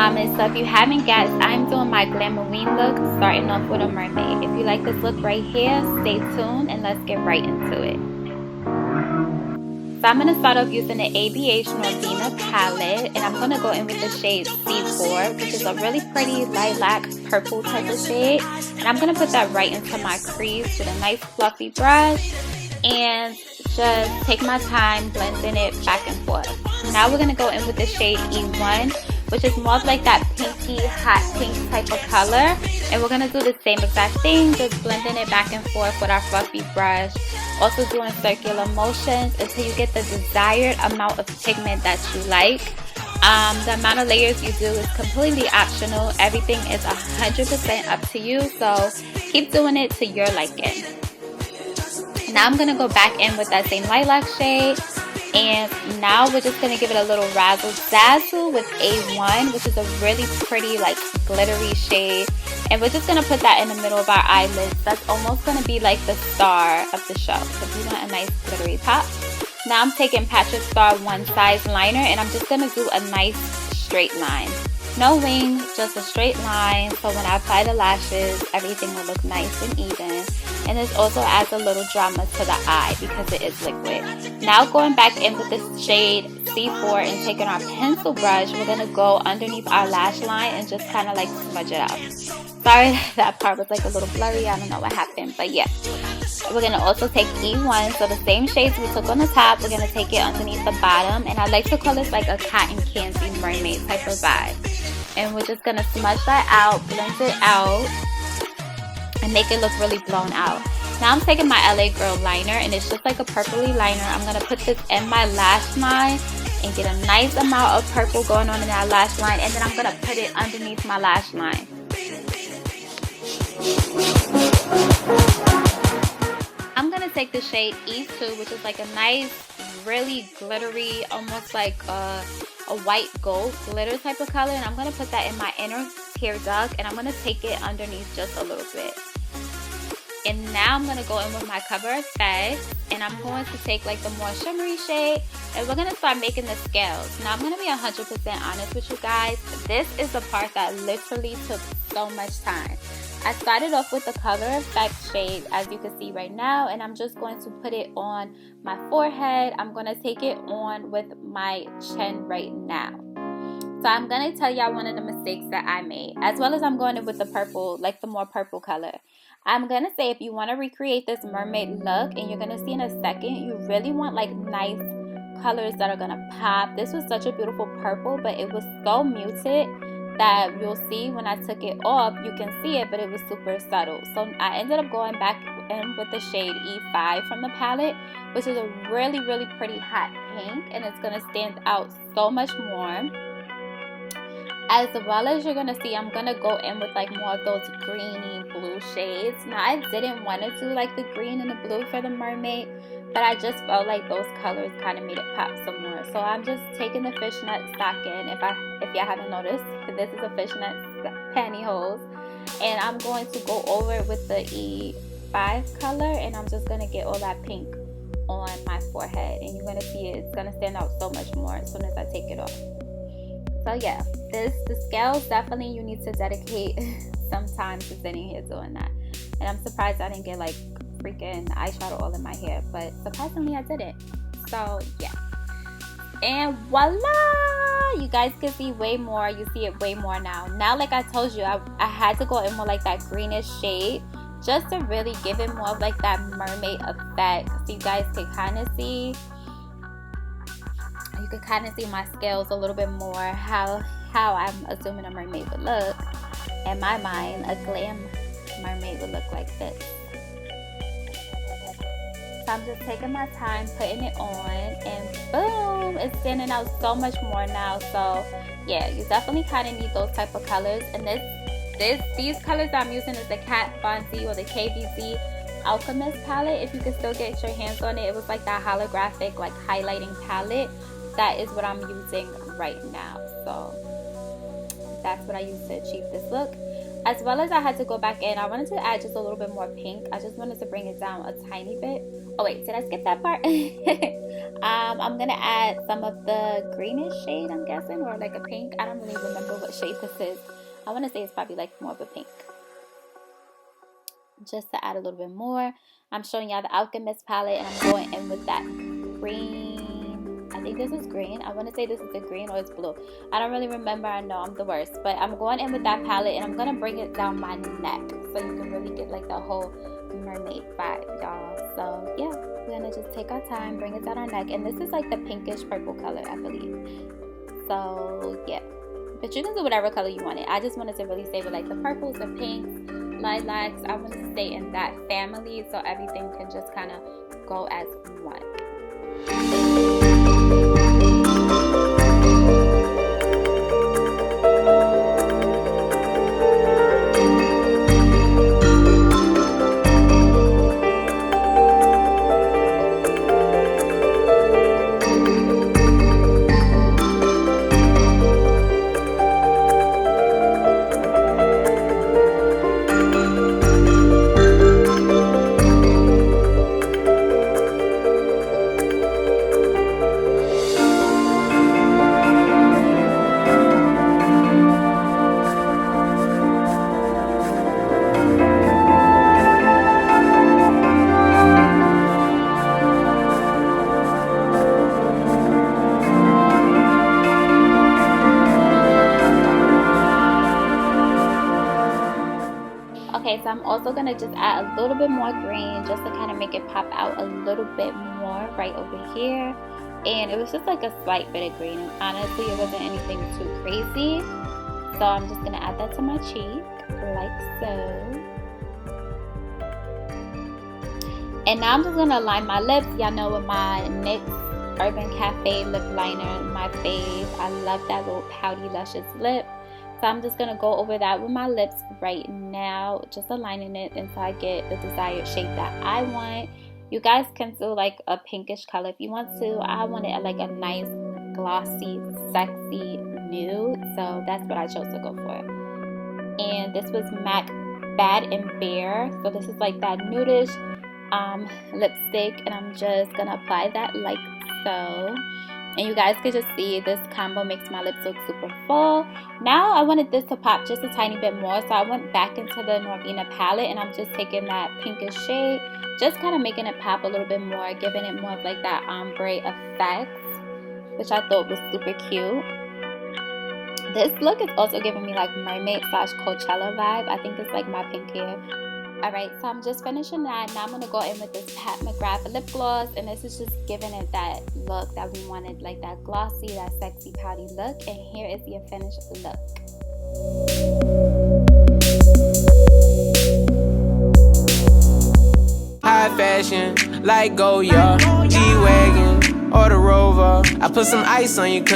promised. So if you haven't guessed, I'm doing my GLAMOWEEN look, starting off with a mermaid. If you like this look right here, stay tuned and let's get right into it. So I'm going to start off using the ABH Norvina palette, and I'm going to go in with the shade C4, which is a really pretty lilac purple type of shade. And I'm going to put that right into my crease with a nice fluffy brush and just take my time blending it back and forth. Now we're going to go in with the shade E1, which is more of like that pinky hot pink type of color, and we're going to do the same exact thing, just blending it back and forth with our fluffy brush, also doing circular motions until you get the desired amount of pigment that you like. The amount of layers you do is completely optional. Everything is 100% up to you, so keep doing it to your liking. Now I'm going to go back in with that same lilac shade, and now we're just going to give it a little razzle dazzle with A1, which is a really pretty like glittery shade, and we're just going to put that in the middle of our eyelids. That's almost going to be like the star of the show, so if you want a nice glittery top. Now I'm taking Patrick Star One Size liner, and I'm just going to do a nice straight line. No wings, just a straight line, so when I apply the lashes, everything will look nice and even. And this also adds a little drama to the eye because it is liquid. Now going back in with the shade C4 and taking our pencil brush, we're going to go underneath our lash line and just kind of like smudge it out. Sorry, that part was like a little blurry. I don't know what happened, but yeah. We're going to also take E1, so the same shades we took on the top, we're going to take it underneath the bottom. And I like to call this like a cotton candy mermaid type of vibe. And we're just going to smudge that out, blend it out, and make it look really blown out. Now I'm taking my LA Girl liner, and it's just like a purpley liner. I'm going to put this in my lash line and get a nice amount of purple going on in that lash line, and then I'm going to put it underneath my lash line. I'm going to take the shade E2, which is like a nice, really glittery, almost like a white gold glitter type of color, and I'm going to put that in my inner tear duct, and I'm going to take it underneath just a little bit. And now I'm going to go in with my Cover Effect, and I'm going to take like the more shimmery shade, and we're going to start making the scales. Now I'm going to be 100% honest with you guys. This is the part that literally took so much time. I started off with the Cover Effect shade, as you can see right now, and I'm just going to put it on my forehead. I'm going to take it on with my chin right now. So I'm going to tell y'all one of the mistakes that I made, as well as I'm going in with the purple, like the more purple color. I'm going to say if you want to recreate this mermaid look, and you're going to see in a second, you really want like nice colors that are going to pop. This was such a beautiful purple, but it was so muted that you'll see when I took it off, you can see it, but it was super subtle. So I ended up going back in with the shade E5 from the palette, which is a really, really pretty hot pink, and it's going to stand out so much more. As well as you're going to see, I'm going to go in with like more of those greeny blue shades. Now I didn't want to do like the green and the blue for the mermaid, but I just felt like those colors kind of made it pop some more. So I'm just taking the fishnet stocking, if y'all haven't noticed, this is a fishnet pantyhose, and I'm going to go over it with the E5 color, and I'm just going to get all that pink on my forehead, and you're going to see it's going to stand out so much more as soon as I take it off. So yeah, the scales, definitely you need to dedicate some time to sitting here doing that. And I'm surprised I didn't get like freaking eyeshadow all in my hair, but surprisingly I didn't. So yeah, and voila, you guys can see way more. You see it way more now. Now, like I told you, I had to go in more like that greenish shade just to really give it more of like that mermaid effect, so you guys can kind of see. You can kind of see my scales a little bit more, how I'm assuming a mermaid would look. In my mind, a glam mermaid would look like this. So I'm just taking my time, putting it on, and boom, it's standing out so much more now. So yeah, you definitely kind of need those type of colors. And these colors I'm using is the Kat Von D or the KVZ Alchemist palette. If you can still get your hands on it, it was like that holographic like highlighting palette. That is what I'm using right now. So that's what I use to achieve this look. As well as I had to go back in, I wanted to add just a little bit more pink. I just wanted to bring it down a tiny bit. Oh wait, did I skip that part? I'm gonna add some of the greenish shade, I'm guessing, or like a pink. I don't really remember what shade this is. I want to say it's probably like more of a pink. Just to add a little bit more. I'm showing y'all the Alchemist palette, and I'm going in with that green. I think this is green. I want to say this is the green or it's blue. I don't really remember. I know I'm the worst. But I'm going in with that palette, and I'm going to bring it down my neck so you can really get like the whole mermaid vibe, y'all. So yeah, we're going to just take our time, bring it down our neck. And this is like the pinkish purple color, I believe. So yeah. But you can do whatever color you want it. I just wanted to really stay with like the purples, the pinks, lilacs. I want to stay in that family so everything can just kind of go as one. Okay, so I'm also going to just add a little bit more green just to kind of make it pop out a little bit more right over here. And it was just like a slight bit of green. And honestly, it wasn't anything too crazy. So I'm just going to add that to my cheek like so. And now I'm just going to line my lips. Y'all know with my NYX Urban Cafe lip liner, my fave. I love that little pouty, luscious lip. So I'm just going to go over that with my lips right now, just aligning it until I get the desired shade that I want. You guys can do like a pinkish color if you want to. I want it like a nice, glossy, sexy nude. So that's what I chose to go for. And this was MAC Bad and Bare. So this is like that nudish lipstick. And I'm just going to apply that like so. And you guys can just see this combo makes my lips look super full. Now I wanted this to pop just a tiny bit more. So I went back into the Norvina palette and I'm just taking that pinkish shade. Just kind of making it pop a little bit more. Giving it more of like that ombre effect. Which I thought was super cute. This look is also giving me like mermaid / Coachella vibe. I think it's like my pink hair. Alright, so I'm just finishing that. Now I'm going to go in with this Pat McGrath lip gloss. And this is just giving it that look that we wanted. Like that glossy, that sexy, pouty look. And here is the finished look. High fashion, like Goya, G-Wagon, or the Rover. I put some ice on you.